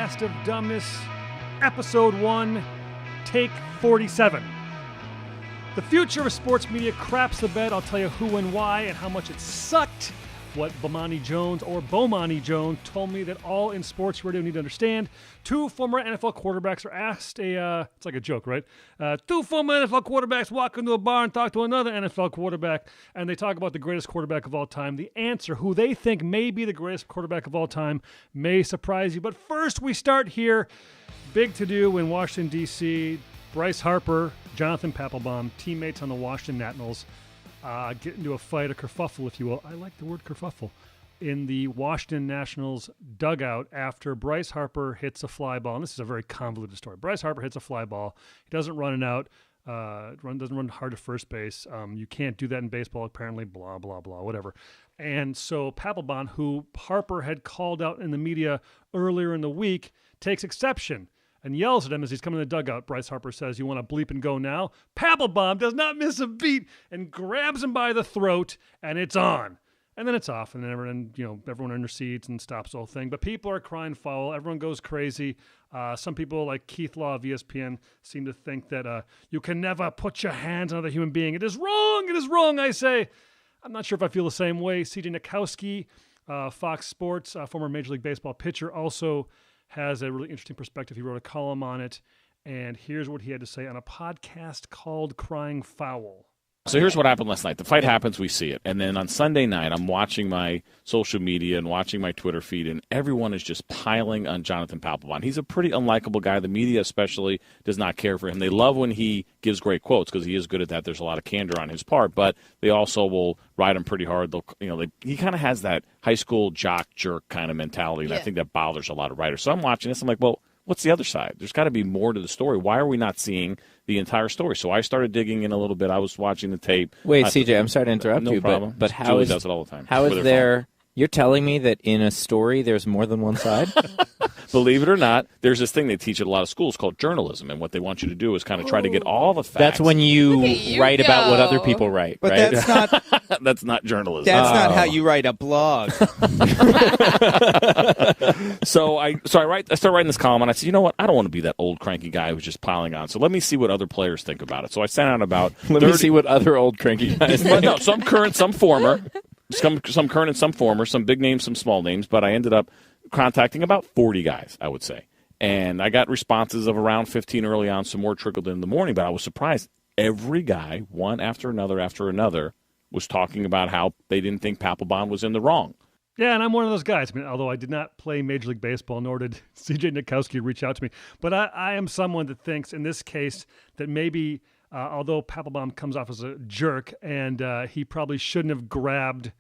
Podcast of Dumbness, Episode 1, Take 47. The future of sports media craps the bed. I'll tell you who and why and how much it sucked. What Bomani Jones told me that all in sports radio need to understand. Two former NFL quarterbacks are asked it's like a joke, right? Two former NFL quarterbacks walk into a bar and talk to another NFL quarterback, and they talk about the greatest quarterback of all time. The answer, who they think may be the greatest quarterback of all time, may surprise you. But first, we start here. Big to-do in Washington, D.C. Bryce Harper, Jonathan Papelbon, teammates on the Washington Nationals, get into a fight, a kerfuffle, if you will. I like the word kerfuffle. In the Washington Nationals dugout after Bryce Harper hits a fly ball. And this is a very convoluted story. Bryce Harper hits a fly ball. He doesn't run it out. Doesn't run hard to first base. You can't do that in baseball, apparently, blah, blah, blah, whatever. And so Papelbon, who Harper had called out in the media earlier in the week, takes exception and yells at him as he's coming to the dugout. Bryce Harper says, "You want to bleep and go now?" Papelbon does not miss a beat and grabs him by the throat, and it's on. And then it's off, and then everyone intercedes and stops the whole thing. But people are crying foul. Everyone goes crazy. Some people, like Keith Law of ESPN, seem to think that you can never put your hands on another human being. It is wrong. It is wrong, I say. I'm not sure if I feel the same way. C.J. Nitkowski, Fox Sports, former Major League Baseball pitcher, also has a really interesting perspective. He wrote a column on it, and here's what he had to say on a podcast called Crying Foul. So here's what happened last night. The fight happens, we see it. And then on Sunday night, I'm watching my social media and watching my Twitter feed, and everyone is just piling on Jonathan Papelbon. He's a pretty unlikable guy. The media especially does not care for him. They love when he gives great quotes because he is good at that. There's a lot of candor on his part, but they also will ride him pretty hard. He kind of has that high school jock jerk kind of mentality, and I think that bothers a lot of writers. So I'm watching this. I'm like, well, what's the other side? There's got to be more to the story. Why are we not seeing the entire story? So I started digging in a little bit. I was watching the tape. Wait, CJ, I'm sorry to interrupt you, problem. but how Julie is does it all the time. How is there? You're telling me that in a story there's more than one side? Believe it or not, there's this thing they teach at a lot of schools called journalism, and what they want you to do is kind of try to get all the facts. That's when you write about what other people write, but right? that's not that's not journalism. That's not how you write a blog. So I started writing this column, and I said, you know what? I don't want to be that old cranky guy who's just piling on. So let me see what other players think about it. So I sent out about let me see what other old cranky guys think. No, some current, some former. Some current and some former, some big names, some small names, but I ended up contacting about 40 guys, I would say. And I got responses of around 15 early on, some more trickled in the morning, but I was surprised. Every guy, one after another, was talking about how they didn't think Papelbon was in the wrong. Yeah, and I'm one of those guys. I mean, although I did not play Major League Baseball, nor did C.J. Nitkowski reach out to me. But I am someone that thinks, in this case, that maybe although Papelbon comes off as a jerk, and he probably shouldn't have grabbed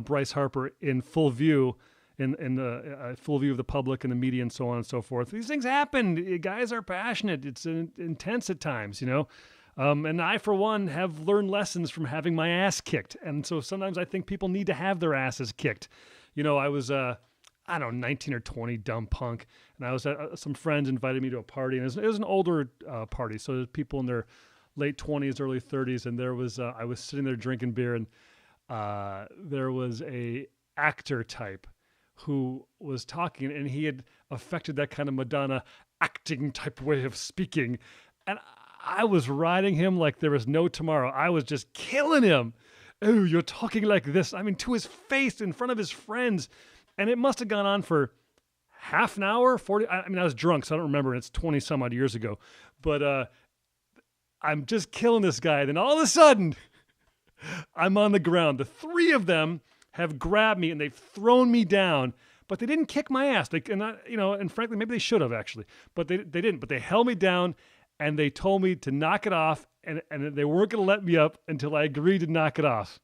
Bryce Harper in full view, in the full view of the public and the media and so on and so forth. These things happen. Guys are passionate. It's intense at times, And I, for one, have learned lessons from having my ass kicked. And so sometimes I think people need to have their asses kicked. I was 19 or 20, dumb punk. And I was some friends invited me to a party, and it was an older party. So there's people in their late 20s, early 30s, and there was I was sitting there drinking beer, and there was a actor type who was talking, and he had affected that kind of Madonna acting type way of speaking, and I was riding him like there was no tomorrow. I was just killing him. Oh, you're talking like this. I mean, to his face, in front of his friends, and it must have gone on for half an hour, 40. I was drunk, so I don't remember. It's 20 some odd years ago, but I'm just killing this guy. Then all of a sudden, I'm on the ground. The three of them have grabbed me and they've thrown me down, but they didn't kick my ass. And frankly, maybe they should have actually, but they didn't. But they held me down and they told me to knock it off, and they weren't going to let me up until I agreed to knock it off.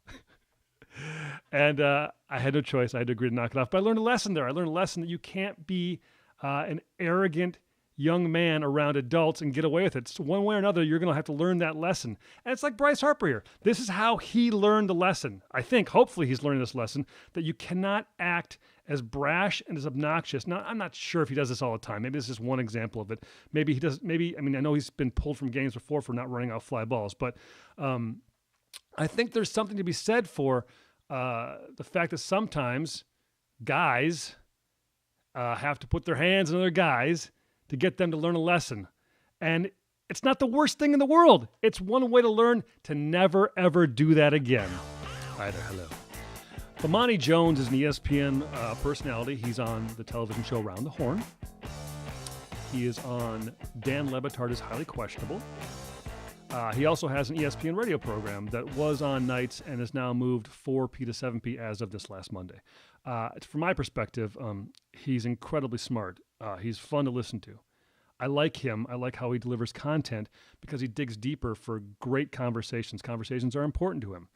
And I had no choice. I had to agree to knock it off. But I learned a lesson there. I learned a lesson that you can't be an arrogant young man around adults and get away with it. So one way or another, you're going to have to learn that lesson. And it's like Bryce Harper here. This is how he learned the lesson. I think, hopefully he's learning this lesson, that you cannot act as brash and as obnoxious. Now, I'm not sure if he does this all the time. Maybe this is one example of it. Maybe he does. I know he's been pulled from games before for not running out fly balls, but I think there's something to be said for the fact that sometimes guys have to put their hands on other guys to get them to learn a lesson. And it's not the worst thing in the world. It's one way to learn to never, ever do that again. Hi there, hello. Bomani Jones is an ESPN personality. He's on the television show Round the Horn. He is on Dan Le Batard's Highly Questionable. He also has an ESPN radio program that was on nights and is now moved 4P to 7P as of this last Monday. From my perspective, he's incredibly smart. He's fun to listen to. I like him. I like how he delivers content because he digs deeper for great conversations. Conversations are important to him.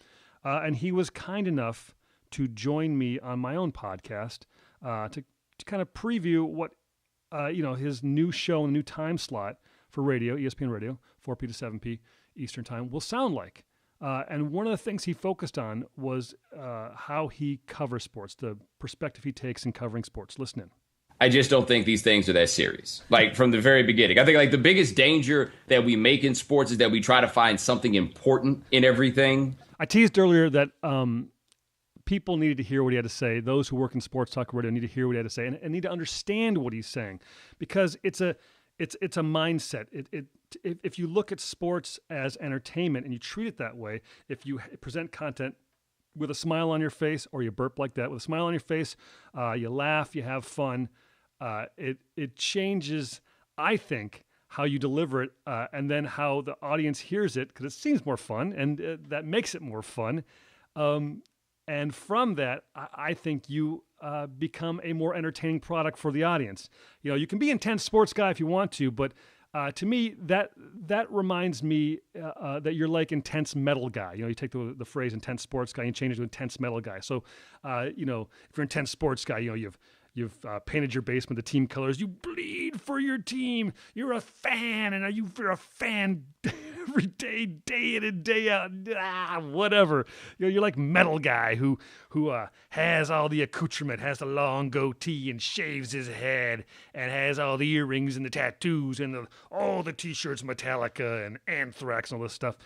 And he was kind enough to join me on my own podcast to kind of preview what his new show and new time slot for radio, ESPN Radio, 4P to 7P Eastern Time, will sound like. And one of the things he focused on was how he covers sports, the perspective he takes in covering sports. Listen in. I just don't think these things are that serious. Like, from the very beginning. I think, like, the biggest danger that we make in sports is that we try to find something important in everything. I teased earlier that people needed to hear what he had to say. Those who work in sports talk radio need to hear what he had to say and need to understand what he's saying, because it's a mindset. If you look at sports as entertainment and you treat it that way, if you present content with a smile on your face, or you burp like that with a smile on your face, you laugh, you have fun, it changes, I think, how you deliver it, and then how the audience hears it, because it seems more fun, and that makes it more fun. And from that, I think you become a more entertaining product for the audience. You can be an intense sports guy if you want to, but to me, that reminds me that you're like intense metal guy. You take the phrase intense sports guy and change it to intense metal guy. So, if you're an intense sports guy, you've painted your basement the team colors. You bleed for your team. You're a fan, and you're a fan every day, day in and day out. Whatever. You're like metal guy who has all the accoutrement, has the long goatee and shaves his head, and has all the earrings and the tattoos and all the T-shirts, Metallica and Anthrax and all this stuff.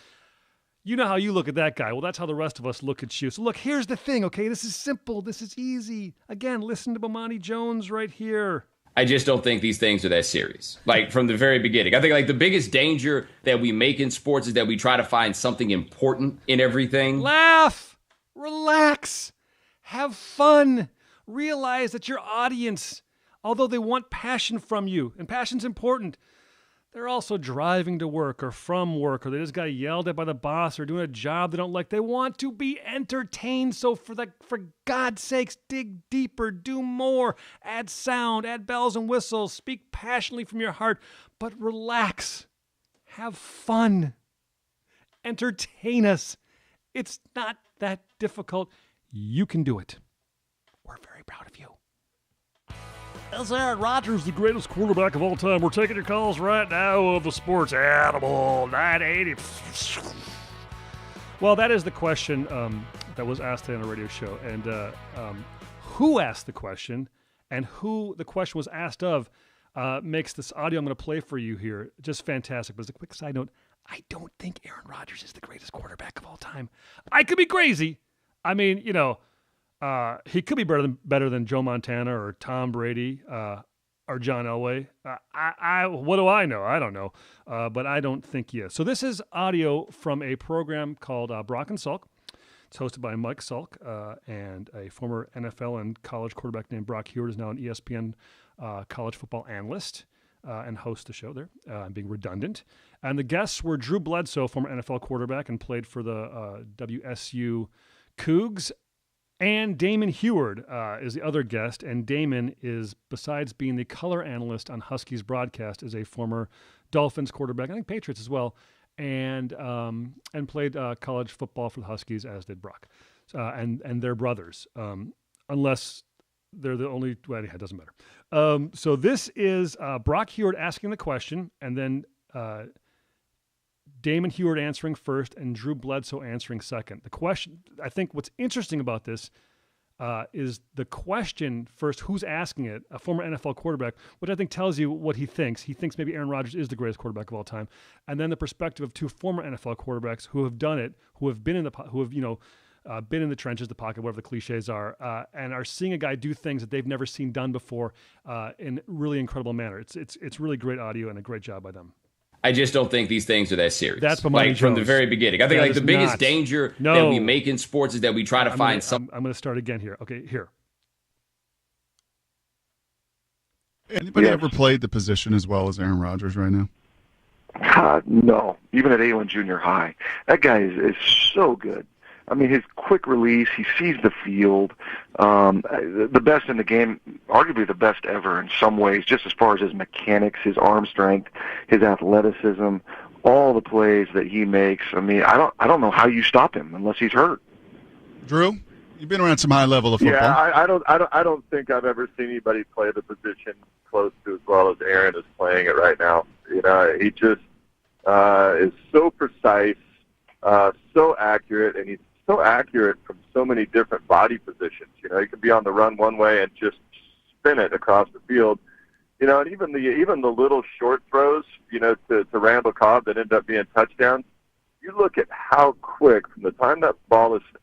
You know how you look at that guy. Well, that's how the rest of us look at you. So look, here's the thing, okay? This is simple. This is easy. Again, listen to Bomani Jones right here. I just don't think these things are that serious. Like, from the very beginning. I think, like, the biggest danger that we make in sports is that we try to find something important in everything. Laugh. Relax. Have fun. Realize that your audience, although they want passion from you, and passion's important, they're also driving to work or from work, or they just got yelled at by the boss or doing a job they don't like. They want to be entertained. So for God's sakes, dig deeper, do more, add sound, add bells and whistles, speak passionately from your heart, but relax, have fun, entertain us. It's not that difficult. You can do it. We're very proud of you. Is Aaron Rodgers the greatest quarterback of all time? We're taking your calls right now of the Sports Animal 980. Well, that is the question that was asked today on a radio show. And who asked the question and who the question was asked of makes this audio I'm going to play for you here just fantastic. But as a quick side note, I don't think Aaron Rodgers is the greatest quarterback of all time. I could be crazy. I mean, he could be better than Joe Montana or Tom Brady or John Elway. What do I know? I don't know. But I don't think he is. So this is audio from a program called Brock and Salk. It's hosted by Mike Salk, and a former NFL and college quarterback named Brock Hewitt is now an ESPN college football analyst and hosts the show there. I'm being redundant. And the guests were Drew Bledsoe, former NFL quarterback and played for the WSU Cougs. And Damon Heward is the other guest, and Damon is, besides being the color analyst on Huskies broadcast, is a former Dolphins quarterback, I think Patriots as well, and played college football for the Huskies, as did Brock, and they're brothers, unless they're the only. Well, it doesn't matter. So this is Brock Heward asking the question, and then Damon Heward answering first and Drew Bledsoe answering second. The question, I think what's interesting about this is the question first, who's asking it, a former NFL quarterback, which I think tells you what he thinks. He thinks maybe Aaron Rodgers is the greatest quarterback of all time. And then the perspective of two former NFL quarterbacks who have done it, who have been in the, who have, been in the trenches, the pocket, whatever the cliches are, and are seeing a guy do things that they've never seen done before in really incredible manner. It's really great audio and a great job by them. I just don't think these things are that serious. That's Bomani like Jones. From the very beginning. I think That like the is biggest not. danger No. that we make in sports is that we try to find something. I'm going to start again here. Okay, here. Anybody ever played the position as well as Aaron Rodgers right now? God, no. Even at A1 Junior High. That guy is so good. I mean, his quick release, he sees the field. The best in the game, arguably the best ever in some ways, just as far as his mechanics, his arm strength, his athleticism, all the plays that he makes. I mean, I don't know how you stop him unless he's hurt. Drew, you've been around some high level of football. Yeah, I don't think I've ever seen anybody play the position close to as well as Aaron is playing it right now. You know, he just is so precise, so accurate, and he's so accurate from so many different body positions. You know, he can be on the run one way and just spin it across the field. You know, and even the little short throws, you know, to Randall Cobb that end up being touchdowns. You look at how quick from the time that ball is in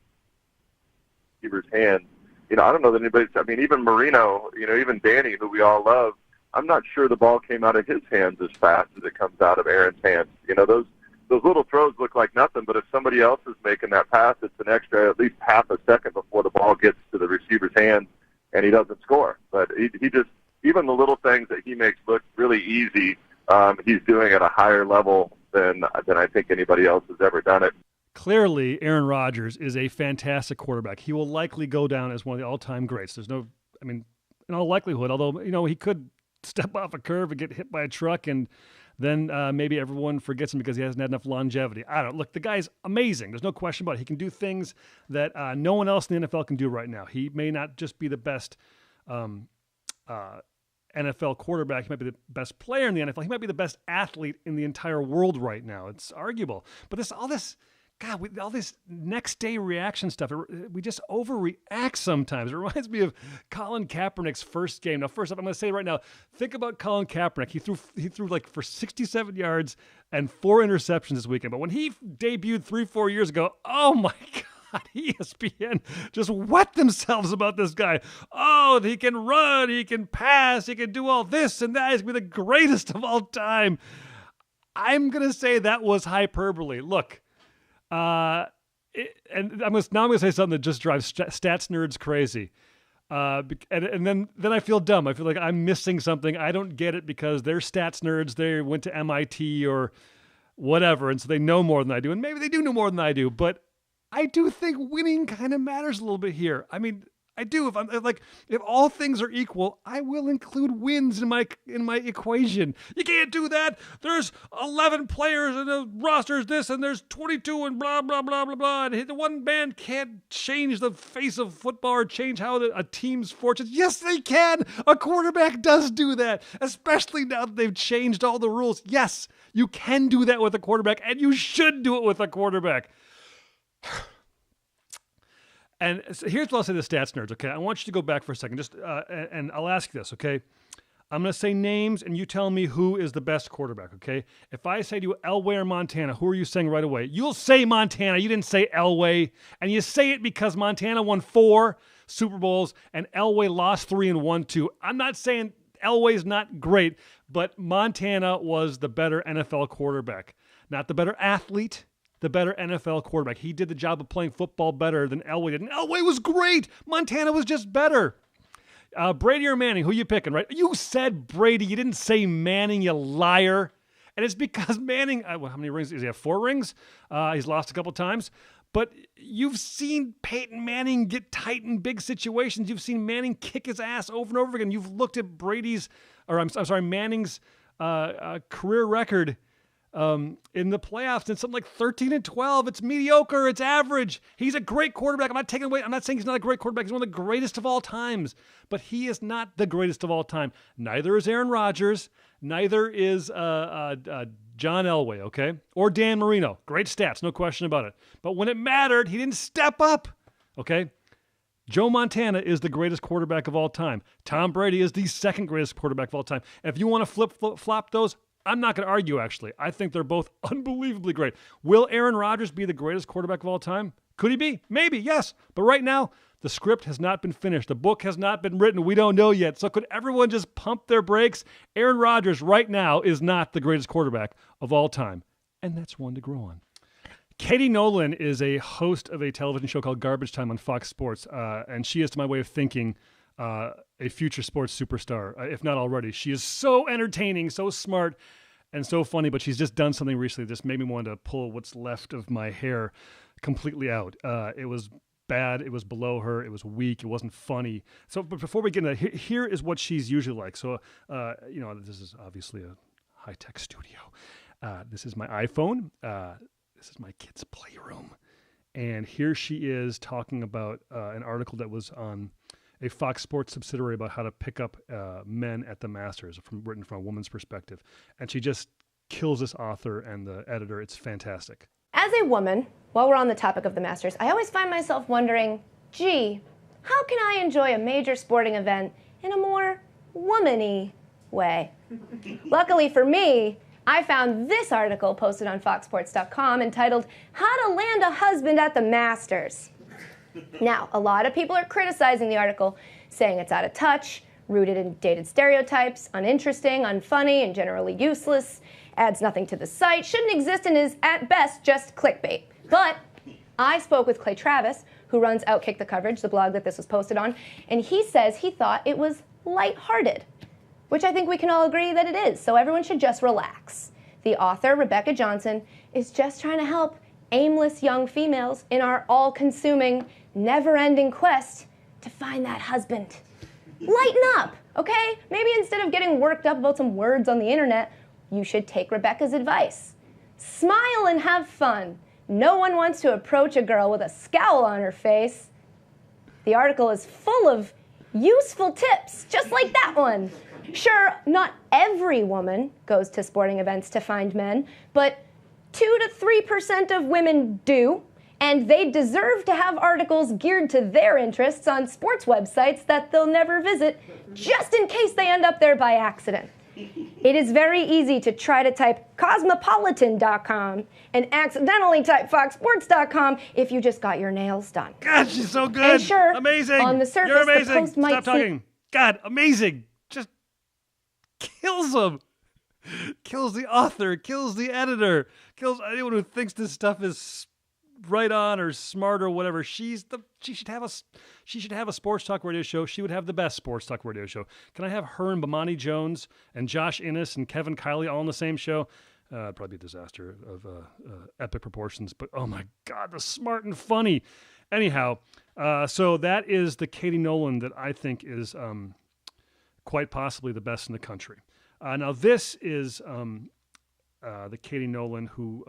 the receiver's hands. You know, I don't know that anybody's. I mean, even Marino, you know, even Danny, who we all love. I'm not sure the ball came out of his hands as fast as it comes out of Aaron's hands. You know, those little throws look like nothing, but if somebody else is making that pass, it's an extra at least half a second before the ball gets to the receiver's hands, and he doesn't score. But he just, even the little things that he makes look really easy, he's doing at a higher level than I think anybody else has ever done it. Clearly, Aaron Rodgers is a fantastic quarterback. He will likely go down as one of the all-time greats. There's no, I mean, in all likelihood, although, you know, he could step off a curve and get hit by a truck, and then maybe everyone forgets him because he hasn't had enough longevity. I don't know. Look, the guy's amazing. There's no question about it. He can do things that no one else in the NFL can do right now. He may not just be the best NFL quarterback. He might be the best player in the NFL. He might be the best athlete in the entire world right now. It's arguable. But all this next day reaction stuff, we just overreact sometimes. It reminds me of Colin Kaepernick's first game. Now, first off, I'm going to say right now, think about Colin Kaepernick. He threw like for 67 yards and 4 interceptions this weekend. But when he debuted 3-4 years ago, oh my God, ESPN just wet themselves about this guy. Oh, he can run, he can pass, he can do all this and that. He's going to be the greatest of all time. I'm going to say that was hyperbole. Look, and I'm going to say something that just drives stats nerds crazy. And then I feel dumb. I feel like I'm missing something. I don't get it because they're stats nerds. They went to MIT or whatever, and so they know more than I do. And maybe they do know more than I do, but I do think winning kind of matters a little bit here. I mean, I do. If all things are equal, I will include wins in my equation. You can't do that. There's 11 players and the roster's this, and there's 22 and blah blah blah blah blah. And the one man can't change the face of football or change how a team's fortunes. Yes, they can. A quarterback does do that, especially now that they've changed all the rules. Yes, you can do that with a quarterback, and you should do it with a quarterback. And so here's what I'll say to the stats nerds, okay? I want you to go back for a second, and I'll ask you this, okay? I'm going to say names, and you tell me who is the best quarterback, okay? If I say to you Elway or Montana, who are you saying right away? You'll say Montana. You didn't say Elway. And you say it because Montana won 4 Super Bowls, and Elway lost 3 and won 2. I'm not saying Elway's not great, but Montana was the better NFL quarterback. Not the better athlete, the better NFL quarterback. He did the job of playing football better than Elway did. And Elway was great. Montana was just better. Brady or Manning, who you picking, right? You said Brady. You didn't say Manning, you liar. And it's because Manning, how many rings? Does he have 4 rings? He's lost a couple times. But you've seen Peyton Manning get tight in big situations. You've seen Manning kick his ass over and over again. You've looked at Manning's career record in the playoffs, and something like 13 and 12. It's mediocre. It's average. He's a great quarterback. I'm not saying he's not a great quarterback. He's one of the greatest of all times, but he is not the greatest of all time. Neither is Aaron Rodgers. Neither is John Elway, okay? Or Dan Marino. Great stats, no question about it. But when it mattered, he didn't step up, okay? Joe Montana is the greatest quarterback of all time. Tom Brady is the second greatest quarterback of all time. And if you want to flop those, I'm not going to argue, actually. I think they're both unbelievably great. Will Aaron Rodgers be the greatest quarterback of all time? Could he be? Maybe, yes. But right now, the script has not been finished. The book has not been written. We don't know yet. So could everyone just pump their brakes? Aaron Rodgers right now is not the greatest quarterback of all time. And that's one to grow on. Katie Nolan is a host of a television show called Garbage Time on Fox Sports. And she is, to my way of thinking, a future sports superstar, if not already. She is so entertaining, so smart, and so funny. But she's just done something recently that just made me want to pull what's left of my hair completely out. It was bad. It was below her. It was weak. It wasn't funny. So, but before we get into that, here is what she's usually like. So, this is obviously a high-tech studio. This is my iPhone. This is my kid's playroom. And here she is talking about an article that was on a Fox Sports subsidiary about how to pick up men at the Masters, written from a woman's perspective. And she just kills this author and the editor. It's fantastic. As a woman, while we're on the topic of the Masters, I always find myself wondering, gee, how can I enjoy a major sporting event in a more woman-y way? Luckily for me, I found this article posted on foxsports.com entitled, How to Land a Husband at the Masters. Now, a lot of people are criticizing the article, saying it's out of touch, rooted in dated stereotypes, uninteresting, unfunny, and generally useless, adds nothing to the site, shouldn't exist, and is, at best, just clickbait. But I spoke with Clay Travis, who runs Outkick the Coverage, the blog that this was posted on, and he says he thought it was lighthearted, which I think we can all agree that it is, so everyone should just relax. The author, Rebecca Johnson, is just trying to help aimless young females in our all-consuming, never-ending quest to find that husband. Lighten up, okay? Maybe instead of getting worked up about some words on the internet, you should take Rebecca's advice. Smile and have fun. No one wants to approach a girl with a scowl on her face. The article is full of useful tips, just like that one. Sure, not every woman goes to sporting events to find men, but 2 to 3% of women do, and they deserve to have articles geared to their interests on sports websites that they'll never visit, just in case they end up there by accident. It is very easy to try to type cosmopolitan.com and accidentally type foxsports.com if you just got your nails done. God, she's so good. And sure, amazing. On the surface, You're amazing. the post might Stop talking. God, amazing. Just kills them. Kills the author, kills the editor, kills anyone who thinks this stuff is right on or smart or whatever. She should have a sports talk radio show. She would have the best sports talk radio show. Can I have her and Bomani Jones and Josh Innes and Kevin Kiley all on the same show? It'd probably be a disaster of epic proportions, but oh my God, the smart and funny. Anyhow, so that is the Katie Nolan that I think is quite possibly the best in the country. Now this is the Katie Nolan who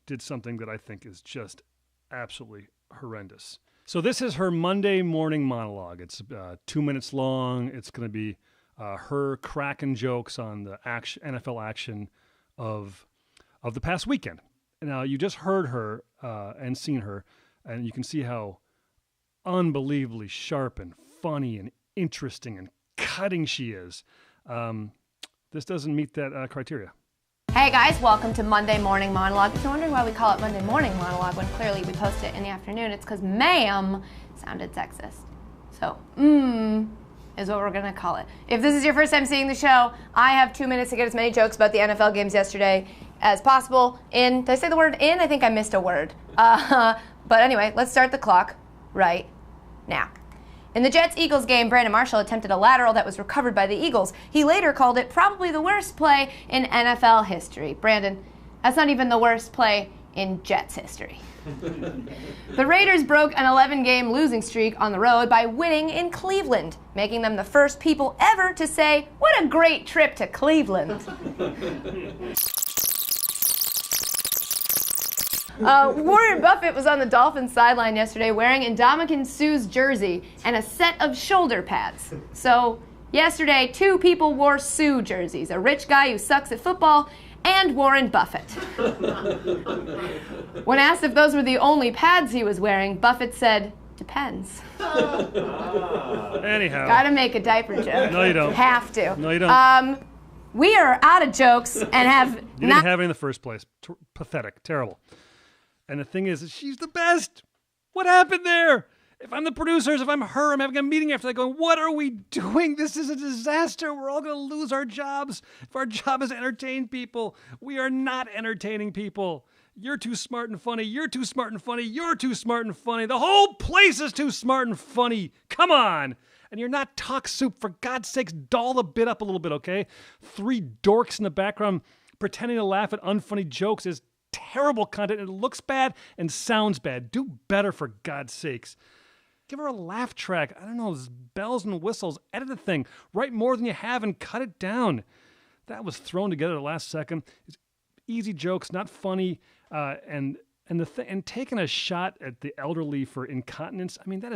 did something that I think is just absolutely horrendous. So this is her Monday morning monologue. It's 2 minutes long. It's going to be her cracking jokes on the NFL action of the past weekend. Now, you just heard her and seen her, and you can see how unbelievably sharp and funny and interesting and cutting she is. This doesn't meet that criteria. Hey guys, welcome to Monday Morning Monologue. If you're wondering why we call it Monday Morning Monologue when clearly we post it in the afternoon, it's because ma'am sounded sexist. So, is what we're going to call it. If this is your first time seeing the show, I have 2 minutes to get as many jokes about the NFL games yesterday as possible in, did I say the word in? I think I missed a word. But anyway, let's start the clock right now. In the Jets-Eagles game, Brandon Marshall attempted a lateral that was recovered by the Eagles. He later called it probably the worst play in NFL history. Brandon, that's not even the worst play in Jets history. The Raiders broke an 11-game losing streak on the road by winning in Cleveland, making them the first people ever to say, "What a great trip to Cleveland." Warren Buffett was on the Dolphins sideline yesterday wearing Ndamukong Suh's jersey and a set of shoulder pads. So, yesterday, 2 people wore Suh jerseys, a rich guy who sucks at football and Warren Buffett. When asked if those were the only pads he was wearing, Buffett said, "Depends." Anyhow. Gotta make a diaper joke. No, you don't. Have to. No, you don't. We are out of jokes and have You didn't have any in the first place. Pathetic. Terrible. And the thing is, she's the best. What happened there? If I'm the producers, if I'm her, I'm having a meeting after that going, what are we doing? This is a disaster. We're all going to lose our jobs. If our job is to entertain people, we are not entertaining people. You're too smart and funny. You're too smart and funny. You're too smart and funny. The whole place is too smart and funny. Come on. And you're not talk soup. For God's sakes, doll the bit up a little bit, okay? 3 dorks in the background pretending to laugh at unfunny jokes is terrible content. It looks bad and sounds bad. Do better, for God's sakes. Give her a laugh track. I don't know, bells and whistles. Edit the thing. Write more than you have and cut it down. That was thrown together at the last second. It's easy jokes, not funny, and taking a shot at the elderly for incontinence. I mean, that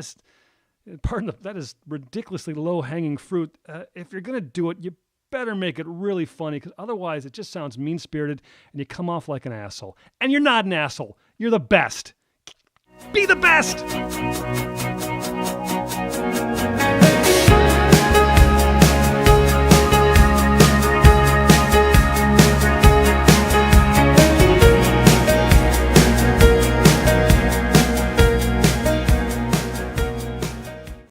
is ridiculously low-hanging fruit. If you're gonna do it, you better make it really funny, because otherwise it just sounds mean-spirited and you come off like an asshole. And you're not an asshole. You're the best. Be the best!